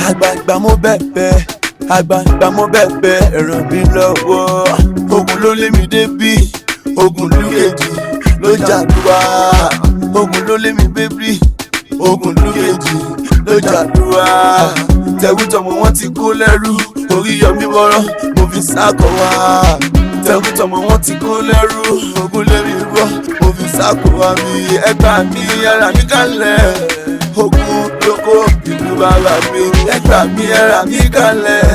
Àgbààgbà mo bẹ̀bẹ̀, àgbààgbà mo bẹ̀bẹ̀, ẹ ràn mí lọ́wọ́. Ogun ló lé mi débí, ogun lúkejì ló jàdúrà. Ogun ló lé mi bébí, ogun lúkejì ló jàdúrà. Tẹ̀wútọ̀mọ wọn ti kó lẹ́rú, orí yọ mí bọ́rọ̀, mo fi sákọ̀ wá. Tẹ̀wútọ̀mọ wọn ti kó lẹ́rú, ogun lé mi bọ́, mo fi sákọ̀ wá mi. Ẹ gbà mí, ẹ rà mí kalẹ̀. Ogun lóko ìlú bàbá mi, ẹ gbà mí, ẹ rà mí kalẹ̀.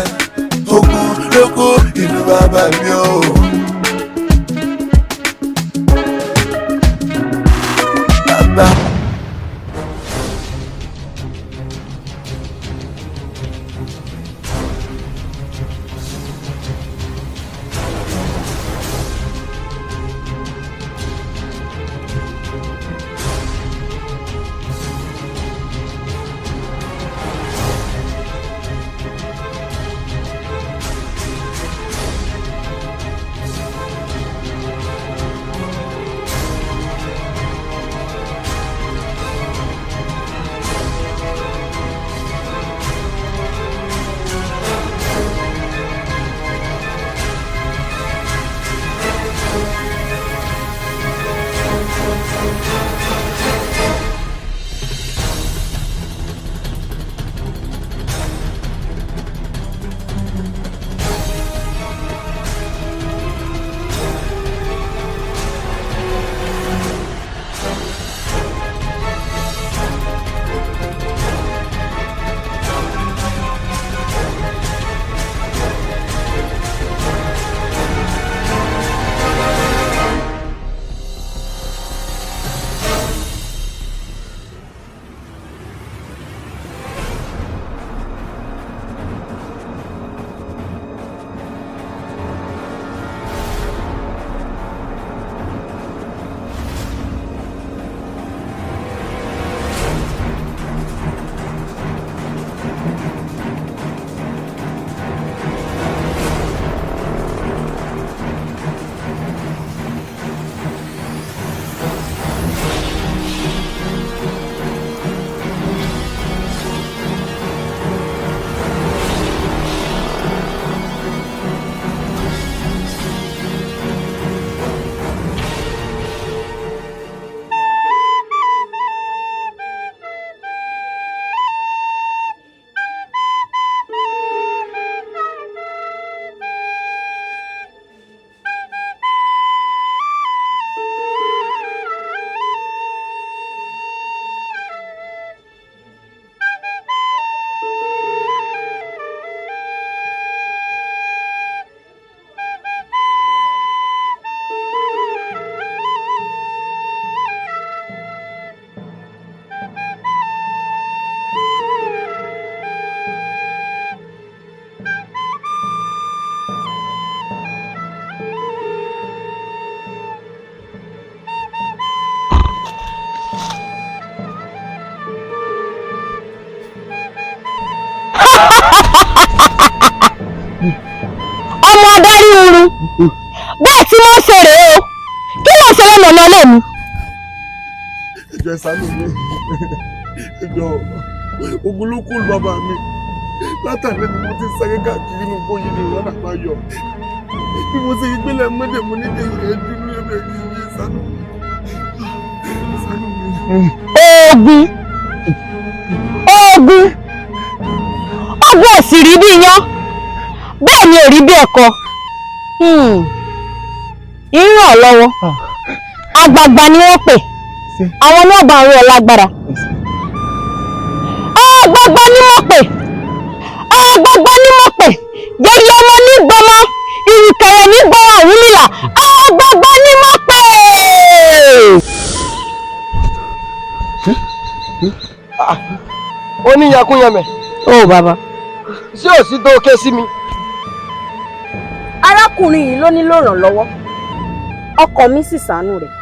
Ogun lóko ìlú bàbá mi o. Bàbá. ọmọ adarí oorun bẹ́ẹ̀ tí wọ́n ṣe rèé o kí wọ́n ṣe lọ́nà ọ̀nà lẹ́nu. ìjọ ìsánú mi ìjọ ogun ló kú bàbá mi látàlẹ́ ni mo ti sáré káàkiri inú bóyí ni ìrọ́nà máa yọ bí mo ṣe gbélé mọ́dẹ̀ mo ní kí ìyẹn dúró ẹ̀rọ ìyẹn ìsánú mi. ogun ọgbọ́n sì rí bí iyán bẹ́ẹ̀ ni ò rí bí ẹ̀kọ ń ràn lọ́wọ́ àgbààgbà ni wọ́n pè àwọn náà bá ń rú ọ lágbára àgbààgbà ni mo pè yẹyẹ ọmọ ní gbọmọ ìrùkẹ̀rẹ̀ ní gbọmọ Ọ̀rúnmìlà àgbààgbà ni mo pè. ó ní yakunyẹmẹ. ó bàbá. ṣé ò sí tó ké sí mi. arákùnrin yìí ló nílò ìrànlọ́wọ́ ọkọ mi sì ṣàánú rẹ̀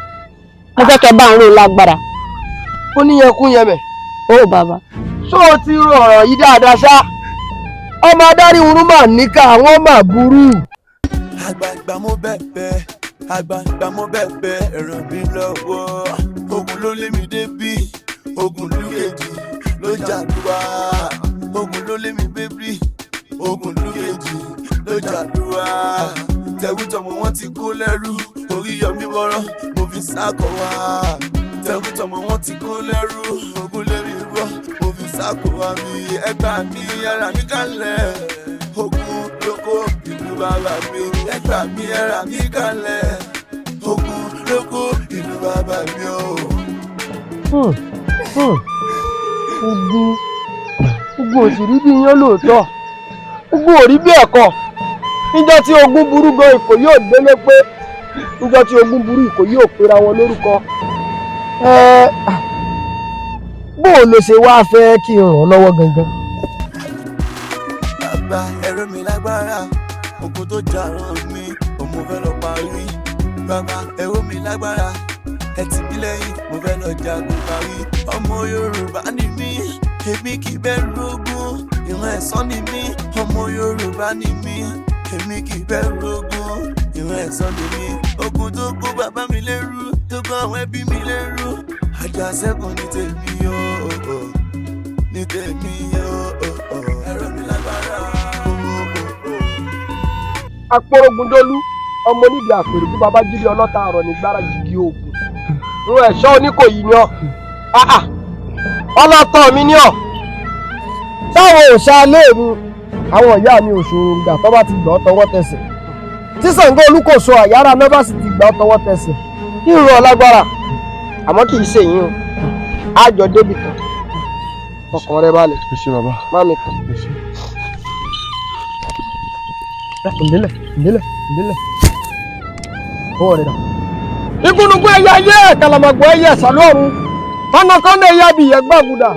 mo fẹ́ kẹ́ bá ń rò lágbára. ó ní yakunyẹmẹ. Ó bàbá. Ṣó o ti rò ọ̀rọ̀ yìí dáadáa ṣá? Ọmọ adarí irun mà níkà àwọn mà burú. Àgbààgbà mo bẹ̀bẹ̀, àgbààgbà mo bẹ̀bẹ̀, ẹ ràn mí lọ́wọ́. Ogun ló lé mi débí, ogun lúkejì ló jàdúrà. Ogun ló lé mi bébí, ogun lúkejì ló jàdúrà. Tẹ̀wútọ̀mọ̀ wọn ti kó lẹ́rú, orí yọ mí bọ́rọ̀, mo fi sákọ̀ wá. Tẹ̀wútọ̀mọ̀ wọn ti kó lẹ́rú, ogun lé mi bọ́, mo fi sákọ̀ wá mi. Ẹgbà mi ara mi kalẹ̀, ogun lóko ìlú bàbá mi. Ẹgbà mi ara mi kalẹ̀, ogun lóko ìlú bàbá mi o. Ogun ò sì rí bí yán lóòótọ́. Ogun ò rí bí ẹ̀kọ́. Níjọ́ tí ogun burú gan ìkò yóò délé pé níjọ́ tí ogun burú ìkò yóò pera wọn lórúkọ. Bóò ló ṣe wá fẹ́ kí n ràn ọ́ lọ́wọ́ gangan? Bàbá ẹ̀rọ mi lágbára, ogun tó jà ràn mí, òun fẹ́ lọ parí. Bàbá ẹ̀rọ mi lágbára, ẹ tì mí lẹ́yìn, mo fẹ́ lọ jagun parí. Ọmọ Yorùbá ni mí, èmi kì í bẹ̀rù ogun. Ìran ẹ̀sán ni mí, ọmọ Yorùbá ni mí, èmi kì í bẹ̀rù ogun. Ìran ẹ̀sán ni mí, ogun tó kó bàbá mi lẹ́rú, tó kó àwọn ẹbí mi lẹ́rú. Àjàṣẹ́gun ní tèmi o, ní tèmi o, ẹ̀rọ mi lágbára. Apòrògùndolú ọmọ onídìí àpèrè bí bàbá jírí ọlọ́ta àrọ̀ ní gbára jìgì oògùn. Ìwọ̀n ẹ̀ṣọ́ Oníkòyí ni ọ́. Ọlọ́tọ̀ mi ni ọ́. Táwọn òòṣà léèmí àwọn ìyá mi òṣòro ìgbà tó bá ti gbọ́ tọwọ́ tẹsẹ̀. Tí Ṣàngó Olúkòso àyàrá náà bá sì ti gbọ́ tọwọ́ tẹsẹ̀. Kí n rọ lágbára. Àmọ́ kì í ṣe yín o. Àjọ débì kan. Ọkàn rẹ balẹ̀. Ẹ ṣé bàbá. Má mi kàn. Ẹ ṣé. Ìdílẹ̀. Owó rẹ̀ dà. Igúnnugún ẹyẹ ayé kàlàmàgbọ̀ ẹyẹ ṣàlọ́run. Kọ́nàkọ́nà ẹyẹ abìyẹ gbàgùdà.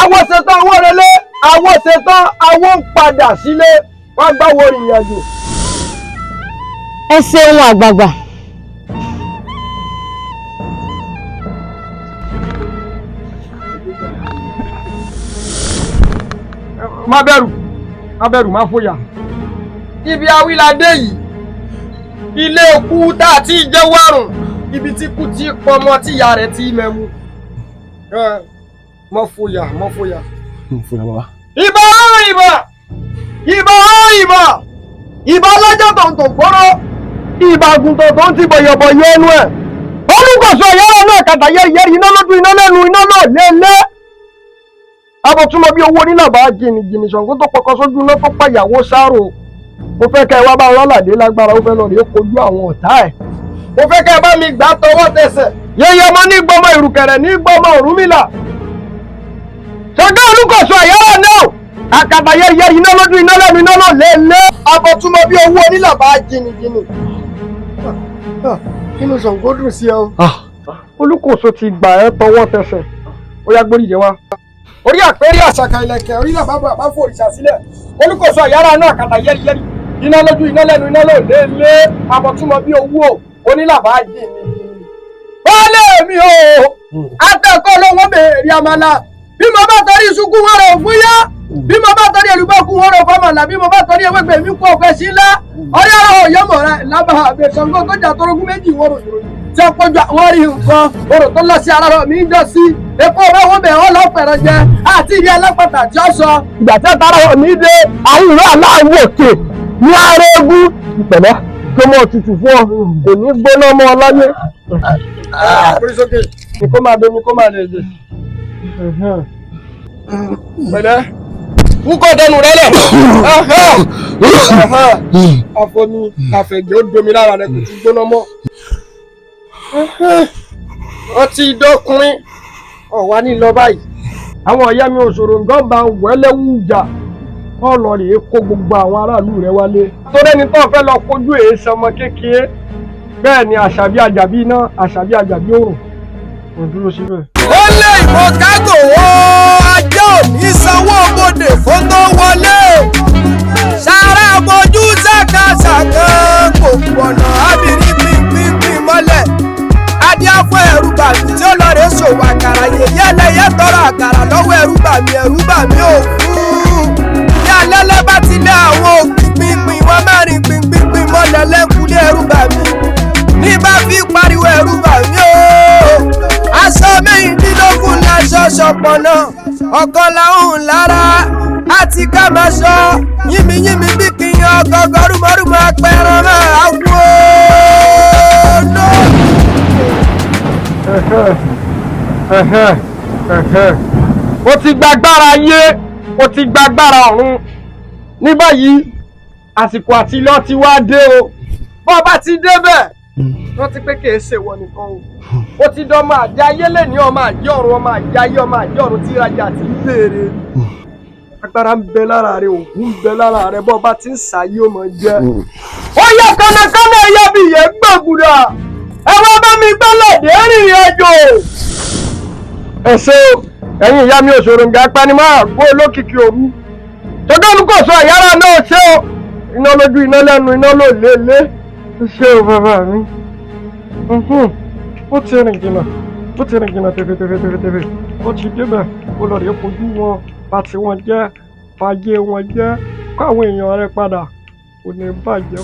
Àwọn ṣetán owó relé, àwọn ṣetán àwọn ń padà sílé. Wọ́n gbáwo ìrìn àjò. Ẹ ṣeun àgbààgbà. Má bẹ̀rù, má fòyà. Ibi awíládé yìí, ilé òkú tá àti ìjẹ́wàrùn, ibi tí kú ti pọmọ tí ìyá rẹ̀ ti mẹ́mu. Má fòyà. Mo fòyà bàbá. Ìbà lọ́jọ́ tó ń tò gbọ́rọ́, ìbà àgùntàn tó ń ti bọ̀yọ̀bọ̀yọ̀ ẹnu ẹ̀. Olúkòso ìyára náà kàtà yẹ́rìyẹ́rì iná lójú iná lẹ́nu iná náà lélẹ́. Abọ̀túnmọ̀ bí owó nílàbà jìnnìjìnnì Ṣàngó tó pọkọ sójú iná tó pàyàwó sáàrò. Mo fẹ́ kẹ́ ẹ wá bá ọlọ́ládé lágbára, ó fẹ́ lọ rèé kojú àwọn ọ̀tá ẹ̀. Mo fẹ́ kẹ́ ẹ bá mi gbà tọwọ́ tẹsẹ̀. Yẹyẹ ọmọ ní gbọmọ ìrùkẹ̀rẹ̀ ní gbọmọ Ọ̀rúnmìlà. Ṣàngó Olúkòso ìyára náà àkàtà yẹ́rìyẹ́rì iná lójú iná lẹ́nu iná náà lélẹ́. Abọ̀túnmọ̀ bí owó nílàbà jìnnìjìnnì. Kínú Ṣàngó dùn sí ọ. Olúkòso ti gbà ẹ́ tọwọ́ tẹsẹ̀. Ó yá gbóríyẹ wá. Orí àpẹẹrẹ àṣàkà ìlẹ̀kẹ̀ orí náà bá fò òrìṣà sílẹ̀. Olúkòso àyàrá náà kàtà yẹ́rìyẹ́rì iná lójú iná lẹ́nu iná lóde lé Abọ̀túnmọ̀ bí owó onílàbà jì ní. Wálé mi o akẹ́kọ̀ọ́ lọ́wọ́ bèèrè àmàlà bí mo bá torí iṣu kú wọ́n rẹ̀ fún yá bí mo bá torí èlùbọ́ kú wọ́n rẹ̀ fọ́mọ̀là bí mo bá torí ewégbè mi kú ọ̀fẹ́ sí ńlá ọ̀rẹ́ ọ̀rọ̀ òyìnbó rẹ̀ lábàá àbẹ̀sọ̀ngọ́ tó jà torógún méjì wọ́n rò tí ó pọ̀jù àwọn rí nǹkan orò tó lọ sí ara rẹ̀ mi ń jọ sí epo ọ̀rọ̀ wọn bẹ̀ wọ́n lọ fẹ̀rẹ̀ jẹ àti ìrí alápàtà tí ó sọ. Ìgbà tí ó tara wọn mi dé àwọn ìlú aláwọ̀ òkè ní ara egun ìpẹ̀lẹ́ tó mọ̀ tutù fún ọ kò ní gbóná mọ́ ọ láyé. Ní kó máa domi kó máa lè dè. Pẹ̀lẹ́ wúkọ̀ dẹnu rẹ lẹ̀. Àfọ̀mí àfẹ̀jẹ̀ ó domi lára rẹ kò tún gbóná mọ́. Ọtí ìdọ́kùnrin ọ̀wá ní lọ báyìí. Àwọn ọ̀yá mi òṣòro nǹkan bá wẹ́lẹ́wù jà wọ́n lọ rèé kó gbogbo àwọn aráàlú rẹ̀ wálé. Torí ẹni tó fẹ́ lọ kojú èéṣẹ́ ọmọ kékeré bẹ́ẹ̀ ni àṣàbí àjàbí iná àṣàbí àjàbí òrùn kò dúró síbẹ̀. Ó lé ìbò kágò wọ ajá òní sanwó bòde fún tó wọlé. Sára bojú ṣàkàṣàkà kò gbọ̀nà ábìrí pínpín mọ́lẹ̀. Adíáfọ́ ẹ̀rù bàbí tí ó lọ rèé sọ ṣòwò àkàrà yèyé ẹlẹ́yẹ tọrọ àkàrà lọ́wọ́ ẹrú bà mí ò fún. Ní alẹ́lẹ́ bá ti lé àwọn òpinpin wọn mẹ́rin pinpin mọ́lẹ̀ lẹ́kùnlé ẹrú bà mí. Ní bá fi pariwo ẹrú bà mí o. Aṣọ méjìdínlógún láṣọ ṣọpọ̀nà ọ̀kan làwọn lára àti ká máa ṣọ yínmiyínmi bí kì í yan ọgọgọ rúmọrúmọ apẹran máa wó ó ti gbàgbára ayé ó ti gbàgbára ọ̀run ní báyìí àsìkò àti lọ ti wá dé o bó bá ti débẹ̀ wọ́n ti pé kì í ṣèwọ nìkan o ó ti dán ọmọ àjẹ ayé lẹ́ni ọmọ àjẹ ọ̀run ọmọ àjẹ ayé ọmọ àjẹ ọ̀run tí ìrajà ti ń béèrè agbára ń bẹ lára rẹ òkú ń bẹ lára rẹ bó bá ti ń ṣàyé ọmọ jẹ. ó yẹ kánnakánná ẹyẹ bí ìyẹn gbọ̀gùdà ẹ wá bá mi gbọ́lẹ̀ dé rìnrìn àjò. ẹ ṣe o ẹ̀yin ìyá mi òṣòro ń ga panimọ́ àgbo olókìkí òru tọ́gọ́nù kò sọ ìyára náà ṣé o iná lójú iná lẹ́nu iná ló lélẹ̀ ṣé o bàbá mi ó ti rìn jìnnà tẹfẹtẹfẹ ó ti débẹ̀ ó lọ rèé kojú wọn bá tí wọ́n jẹ́ fàyè wọn jẹ́ kó àwọn èèyàn rẹ padà kò ní bàjẹ́.